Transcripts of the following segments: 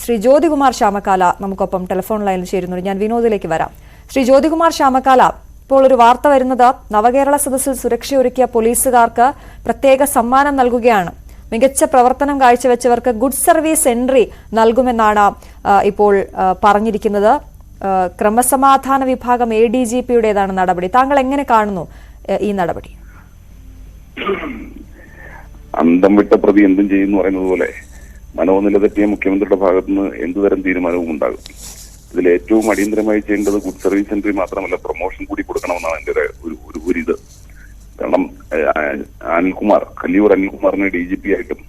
ശ്രീ ജ്യോതികുമാർ ശ്യാമക്കാല നമുക്കൊപ്പം ടെലിഫോൺ ലൈനിൽ ചേരുന്നുണ്ട്. ഞാൻ വിനോദിലേക്ക് വരാം. ശ്രീ ജ്യോതികുമാർ ശ്യാമക്കാല, ഇപ്പോൾ ഒരു വാർത്ത വരുന്നത് നവകേരള സദസ്സിൽ സുരക്ഷയൊരുക്കിയ പോലീസുകാർക്ക് പ്രത്യേക സമ്മാനം നൽകുകയാണ്. മികച്ച പ്രവർത്തനം കാഴ്ചവെച്ചവർക്ക് ഗുഡ് സർവീസ് എൻട്രി നൽകുമെന്നാണ് ഇപ്പോൾ പറഞ്ഞിരിക്കുന്നത്. ക്രമസമാധാന വിഭാഗം ADGPയുടേതാണ് നടപടി. താങ്കൾ എങ്ങനെ കാണുന്നു ഈ നടപടി? അന്തം വിട്ട പ്രതി എന്തും ചെയ്യുന്നു പറയുന്നത് പോലെ മനോനില തെറ്റിയ മുഖ്യമന്ത്രിയുടെ ഭാഗത്തുനിന്ന് എന്തുതരം തീരുമാനവും ഉണ്ടാകും. ഇതിൽ ഏറ്റവും അടിയന്തരമായി ചെയ്യേണ്ടത് ഗുഡ് സർവീസ് എൻട്രി മാത്രമല്ല, പ്രൊമോഷൻ കൂടി കൊടുക്കണമെന്നാണ് എന്റെ ഒരു ഇത്. കാരണം അനിൽകുമാർ, കല്ലിയൂർ അനിൽകുമാറിനെ DGP ആയിട്ടും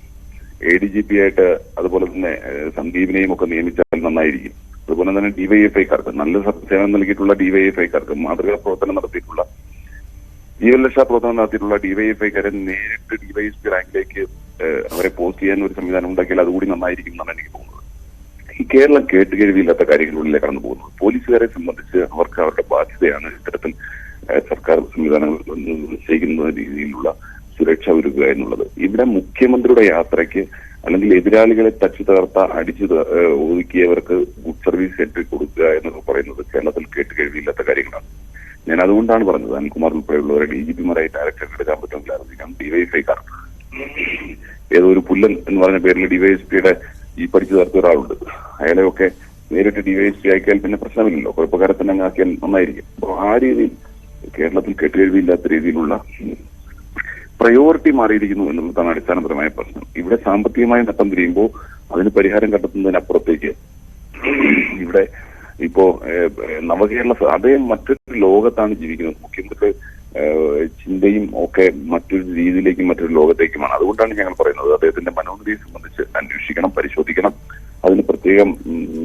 ADGP ആയിട്ട് അതുപോലെ തന്നെ സന്ദീപിനെയും ഒക്കെ നിയമിച്ചാൽ നന്നായിരിക്കും. അതുപോലെ തന്നെ DYFIക്കാർക്ക്, നല്ല സേവനം നൽകിയിട്ടുള്ള DYFIക്കാർക്ക്, മാതൃകാ പ്രവർത്തനം നടത്തിയിട്ടുള്ള ജീവൻരക്ഷാ പ്രവർത്തനം നടത്തിയിട്ടുള്ള DYFIക്കാരെ നേരിട്ട് DYSP റാങ്കിലേക്ക് അവരെ പോസ്റ്റ് ചെയ്യാൻ ഒരു സംവിധാനം ഉണ്ടാക്കിയാൽ അതുകൂടി നന്നായിരിക്കും എന്നാണ് എനിക്ക് തോന്നുന്നത്. ഈ കേരളം കേട്ടുകേഴ്വിയില്ലാത്ത കാര്യങ്ങളിലേ കടന്നു പോകുന്നത്. പോലീസുകാരെ സംബന്ധിച്ച് അവർക്ക് അവരുടെ ബാധ്യതയാണ് ഇത്തരത്തിൽ സർക്കാർ സംവിധാനങ്ങൾ നിശ്ചയിക്കുന്ന രീതിയിലുള്ള സുരക്ഷ ഒരുക്കുക എന്നുള്ളത്. ഇവിടെ മുഖ്യമന്ത്രിയുടെ യാത്രയ്ക്ക് അല്ലെങ്കിൽ എതിരാളികളെ തച്ചു തകർത്ത അടിച്ചു ഒതുക്കിയവർക്ക് ഗുഡ് സർവീസ് എൻട്രി കൊടുക്കുക എന്നൊക്കെ പറയുന്നത് കേരളത്തിൽ കേട്ടുകേഴ്വിയില്ലാത്ത കാര്യങ്ങളാണ്. ഞാൻ അതുകൊണ്ടാണ് പറഞ്ഞത് അനിൽകുമാർ ഉൾപ്പെടെയുള്ളവരെ DGPമാരായി ഡയറക്ടർ എടുക്കാൻ പറ്റുമെങ്കിൽ ആലോചിക്കാം. DYFIക്കാർ, ഏതോ ഒരു പുല്ലൻ എന്ന് പറഞ്ഞ പേരിൽ DYSPയുടെ ഈ പഠിച്ചു ചേർത്ത ഒരാളുണ്ട്. അയാളെയൊക്കെ നേരിട്ട് DYSP ആക്കിയാൽ പിന്നെ പ്രശ്നമില്ലല്ലോ, കുഴപ്പക്കാരെ തന്നെ അങ്ങ് ആക്കിയാൽ നന്നായിരിക്കും. അപ്പോൾ ആ രീതിയിൽ കേരളത്തിൽ കേട്ടുകേഴ്വിയില്ലാത്ത രീതിയിലുള്ള പ്രയോറിറ്റി മാറിയിരിക്കുന്നു എന്നുള്ളതാണ് അടിസ്ഥാനപരമായ പ്രശ്നം. ഇവിടെ സാമ്പത്തികമായി നട്ടം തിരിയുമ്പോൾ അതിന് പരിഹാരം കണ്ടെത്തുന്നതിനപ്പുറത്തേക്ക് ഇവിടെ ഇപ്പോ നവകേരള അദ്ദേഹം മറ്റൊരു ലോകത്താണ് ജീവിക്കുന്നത്. മുഖ്യമന്ത്രി ചിന്തയും ഒക്കെ മറ്റൊരു രീതിയിലേക്കും മറ്റൊരു ലോകത്തേക്കുമാണ്. അതുകൊണ്ടാണ് ഞങ്ങൾ പറയുന്നത് അദ്ദേഹത്തിന്റെ മനോനിലയെ സംബന്ധിച്ച് അന്വേഷിക്കണം, പരിശോധിക്കണം. അതിന് പ്രത്യേകം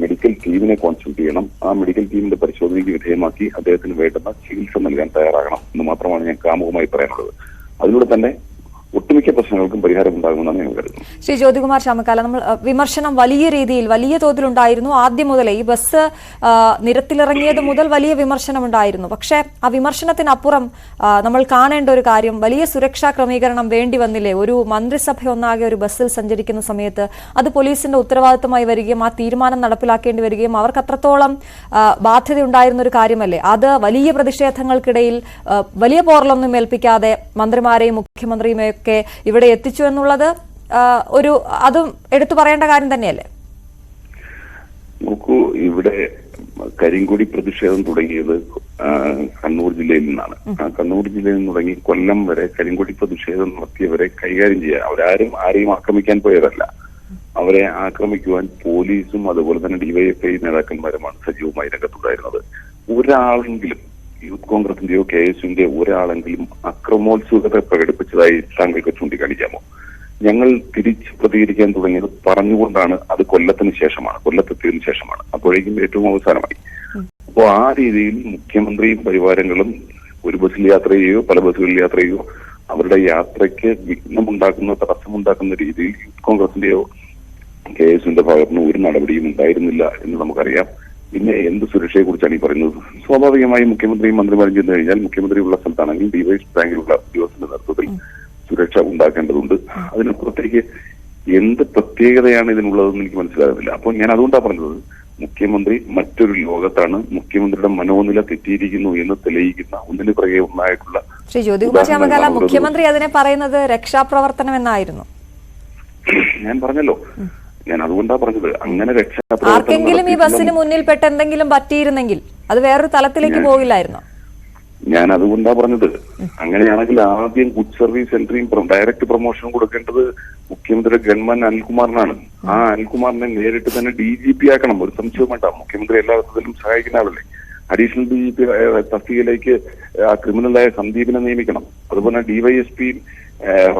മെഡിക്കൽ ടീമിനെ കോൺസൾട്ട് ചെയ്യണം. ആ മെഡിക്കൽ ടീമിന്റെ പരിശോധനയ്ക്ക് വിധേയമാക്കി അദ്ദേഹത്തിന് വേണ്ടുന്ന ചികിത്സ നൽകാൻ തയ്യാറാകണം എന്ന് മാത്രമാണ് ഞാൻ കാമുകമായി പറയാനുള്ളത്. അതിലൂടെ തന്നെ ഒട്ടുമിക്ക പ്രശ്നങ്ങൾക്കും പരിഹാരം ഉണ്ടാകുമെന്നാണ് ഞാൻ കരുതുന്നത്. ശ്രീ ജ്യോതികുമാർ ശ്യാമക്കാല, നമ്മൾ വിമർശനം വലിയ രീതിയിൽ വലിയ തോതിലുണ്ടായിരുന്നു. ആദ്യം മുതലേ ഈ ബസ് നിരത്തിലിറങ്ങിയത് മുതൽ വലിയ വിമർശനം ഉണ്ടായിരുന്നു. പക്ഷേ ആ വിമർശനത്തിനപ്പുറം നമ്മൾ കാണേണ്ട ഒരു കാര്യം, വലിയ സുരക്ഷാ ക്രമീകരണം വേണ്ടി വന്നില്ലേ? ഒരു മന്ത്രിസഭ ഒന്നാകെ ഒരു ബസ്സിൽ സഞ്ചരിക്കുന്ന സമയത്ത് അത് പോലീസിന്റെ ഉത്തരവാദിത്തമായി വരികയും ആ തീരുമാനം നടപ്പിലാക്കേണ്ടി വരികയും അവർക്ക് അത്രത്തോളം ബാധ്യത ഉണ്ടായിരുന്ന ഒരു കാര്യമല്ലേ? അത് വലിയ പ്രതിഷേധങ്ങൾക്കിടയിൽ വലിയ പോറലൊന്നും ഏൽപ്പിക്കാതെ മന്ത്രിമാരെയും മുഖ്യമന്ത്രിയും ഒക്കെ ഇവിടെ എത്തിച്ചു എന്നുള്ളത് അതും എടുത്തു പറയേണ്ട കാര്യം തന്നെയല്ലേ? നോക്കൂ, ഇവിടെ കരിങ്കൊടി പ്രതിഷേധം തുടങ്ങിയത് കണ്ണൂർ ജില്ലയിൽ നിന്നാണ്. ആ കണ്ണൂർ ജില്ലയിൽ നിന്ന് തുടങ്ങി കൊല്ലം വരെ കരിങ്കൊടി പ്രതിഷേധം നടത്തിയവരെ കൈകാര്യം ചെയ്യുക. അവരാരും ആരെയും ആക്രമിക്കാൻ പോയതല്ല. അവരെ ആക്രമിക്കുവാൻ പോലീസും അതുപോലെ തന്നെ DYFI നേതാക്കന്മാരുമാണ് സജീവമായി രംഗത്തുണ്ടായിരുന്നത്. ഒരാളെങ്കിലും യൂത്ത് കോൺഗ്രസിന്റെയോ KSUവിന്റെയോ ഒരാളെങ്കിലും അക്രമോത്സുകത പ്രകടിപ്പിച്ചതായി താങ്കൾക്ക് ചൂണ്ടിക്കാണിക്കാമോ? ഞങ്ങൾ തിരിച്ച് പ്രതികരിക്കാൻ തുടങ്ങിയത് പറഞ്ഞുകൊണ്ടാണ്. അത് കൊല്ലത്തെത്തിയതിനു ശേഷമാണ്. അപ്പോഴേക്കും ഏറ്റവും അവസാനമായി. അപ്പോൾ ആ രീതിയിൽ മുഖ്യമന്ത്രിയും പരിവാരങ്ങളും ഒരു ബസ്സിൽ യാത്ര ചെയ്യുകയോ പല ബസ്സുകളിൽ യാത്ര ചെയ്യുകയോ അവരുടെ യാത്രയ്ക്ക് വിഘ്നമുണ്ടാക്കുന്ന, തടസ്സമുണ്ടാക്കുന്ന രീതിയിൽ യൂത്ത് കോൺഗ്രസിന്റെയോ KSUവിന്റെ ഭാഗത്തുനിന്ന് ഒരു നടപടിയും ഉണ്ടായിരുന്നില്ല എന്ന് നമുക്കറിയാം. പിന്നെ എന്ത് സുരക്ഷയെ കുറിച്ചാണ് ഈ പറയുന്നത്? സ്വാഭാവികമായും മുഖ്യമന്ത്രിയും മന്ത്രിമാരും ചെന്ന് കഴിഞ്ഞാൽ മുഖ്യമന്ത്രി ഉള്ള സ്ഥലത്താണെങ്കിൽ DYSP റാങ്കിലുള്ള ഉദ്യോഗസ്ഥന്റെ നേതൃത്വത്തിൽ സുരക്ഷ ഉണ്ടാക്കേണ്ടതുണ്ട്. അതിനപ്പുറത്തേക്ക് എന്ത് പ്രത്യേകതയാണ് ഇതിനുള്ളതെന്ന് എനിക്ക് മനസ്സിലാകുന്നില്ല. അപ്പോൾ ഞാൻ അതുകൊണ്ടാണ് പറഞ്ഞത്, മുഖ്യമന്ത്രി മറ്റൊരു ലോകത്താണ്. മുഖ്യമന്ത്രിയുടെ മനോനില തെറ്റിയിരിക്കുന്നു എന്ന് തെളിയിക്കുന്ന ഒന്നിനു പിറകെ ഒന്നായിട്ടുള്ള ശ്രീ ജ്യോതികുമാർ ശ്യാമക്കാല, മുഖ്യമന്ത്രി അതിനെ പറയുന്നത് രക്ഷാപ്രവർത്തനം എന്നായിരുന്നു. ഞാൻ പറഞ്ഞല്ലോ, ഞാൻ അതുകൊണ്ടാണ് പറഞ്ഞത് അങ്ങനെ ആർക്കെങ്കിലും ഈ ബസ്സിന് മുന്നിൽപ്പെട്ട് എന്തെങ്കിലും പറ്റിയിരുന്നെങ്കിൽ അത് വേറൊരു തലത്തിലേക്ക് പോകില്ലായിരുന്നു. ഞാൻ അതുകൊണ്ടാണ് പറഞ്ഞത്. അങ്ങനെയാണെങ്കിൽ ആദ്യം ഗുഡ് സർവീസ് എൻട്രിയും ഡയറക്റ്റ് പ്രൊമോഷനും കൊടുക്കേണ്ടത് മുഖ്യമന്ത്രിയുടെ ഗവൺമെന്റ് അനിൽകുമാറിനാണ്. ആ അനിൽകുമാറിനെ നേരിട്ട് തന്നെ DGP ആക്കണം. ഒരു സംശയവും വേണ്ട. മുഖ്യമന്ത്രി എല്ലാ വിധത്തിലും സഹായിക്കുന്ന ആളല്ലേ. അഡീഷണൽ DGP തസ്തികയിലേക്ക് ആ ക്രിമിനലായ സന്ദീപിനെ നിയമിക്കണം. അതുപോലെ DYSP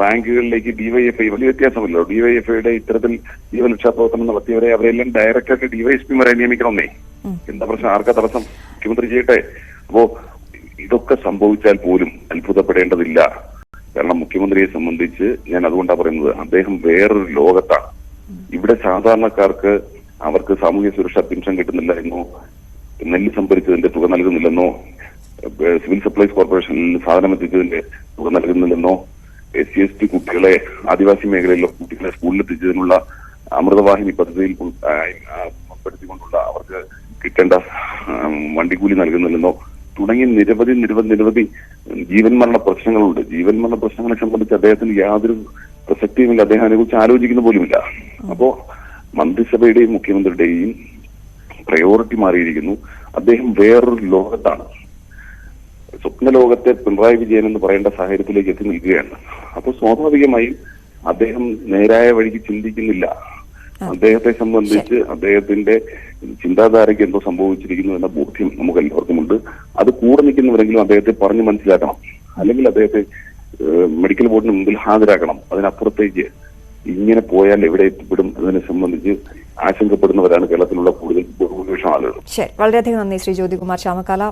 റാങ്കുകളിലേക്ക് DYFI, വലിയ വ്യത്യാസമല്ലോ. DYFIയുടെ ഇത്തരത്തിൽ ജീവരക്ഷാ പ്രവർത്തനം നടത്തിയവരെ അവരെല്ലാം ഡയറക്റ്റായിട്ട് DYSPമാരെ നിയമിക്കണമെന്നേ. എന്താ പ്രശ്നം? ആർക്കാ തടസ്സം? മുഖ്യമന്ത്രി ചെയ്യട്ടെ. അപ്പോ ഇതൊക്കെ സംഭവിച്ചാൽ പോലും അത്ഭുതപ്പെടേണ്ടതില്ല. കാരണം മുഖ്യമന്ത്രിയെ സംബന്ധിച്ച് ഞാൻ അതുകൊണ്ടാണ് പറയുന്നത്, അദ്ദേഹം വേറൊരു ലോകത്താണ്. ഇവിടെ സാധാരണക്കാർക്ക് അവർക്ക് സാമൂഹ്യ സുരക്ഷാ പെൻഷൻ കിട്ടുന്നില്ല എന്നോ, നെല്ല് സംഭരിച്ചതിന്റെ തുക നൽകുന്നില്ലെന്നോ, സിവിൽ സപ്ലൈസ് കോർപ്പറേഷനിൽ സാധനം എത്തിച്ചതിന്റെ തുക നൽകുന്നില്ലെന്നോ, SC ST കുട്ടികളെ, ആദിവാസി മേഖലയിലെ കുട്ടികളെ സ്കൂളിലെത്തിച്ചതിനുള്ള അമൃതവാഹിനി പദ്ധതിയിൽ ഉൾപ്പെടുത്തിക്കൊണ്ടുള്ള അവർക്ക് കിട്ടേണ്ട വണ്ടിക്കൂലി നൽകുന്നില്ലെന്നോ തുടങ്ങി നിരവധി ജീവൻ മരണ പ്രശ്നങ്ങളുണ്ട്. ജീവൻ മരണ പ്രശ്നങ്ങളെ സംബന്ധിച്ച് അദ്ദേഹത്തിന് യാതൊരു പ്രസക്തിയുമില്ല. അദ്ദേഹം അതിനെക്കുറിച്ച് ആലോചിക്കുന്ന പോലുമില്ല. അപ്പോ മന്ത്രിസഭയുടെയും മുഖ്യമന്ത്രിയുടെയും പ്രയോറിറ്റി മാറിയിരിക്കുന്നു. അദ്ദേഹം വേറൊരു ലോകത്താണ്. സ്വപ്ന ലോകത്തെ പിണറായി വിജയൻ എന്ന് പറയേണ്ട സാഹചര്യത്തിലേക്ക് എത്തി നിൽക്കുകയാണ്. അപ്പോൾ സ്വാഭാവികമായും അദ്ദേഹം നേരായ വഴിക്ക് ചിന്തിക്കുന്നില്ല. അദ്ദേഹത്തെ സംബന്ധിച്ച് അദ്ദേഹത്തിന്റെ ചിന്താധാരയ്ക്ക് എന്തോ സംഭവിച്ചിരിക്കുന്നു എന്ന ബോധ്യം നമുക്ക് എല്ലാവർക്കും ഉണ്ട്. അത് കൂടെ നിൽക്കുന്നവരെങ്കിലും അദ്ദേഹത്തെ പറഞ്ഞ് മനസ്സിലാക്കണം, അല്ലെങ്കിൽ അദ്ദേഹത്തെ മെഡിക്കൽ ബോർഡിന് മുമ്പിൽ ഹാജരാക്കണം. അതിനപ്പുറത്തേക്ക് ഇങ്ങനെ പോയാൽ എവിടെ എത്തിപ്പെടും എന്നതിനെ സംബന്ധിച്ച് ആശങ്കപ്പെടുന്നവരാണ് കേരളത്തിലുള്ള കൂടുതൽ ഭൂരിപക്ഷം ആളുകൾ. ശരി, വളരെയധികം നന്ദി ശ്രീ ജ്യോതികുമാർ ചാമക്കാല.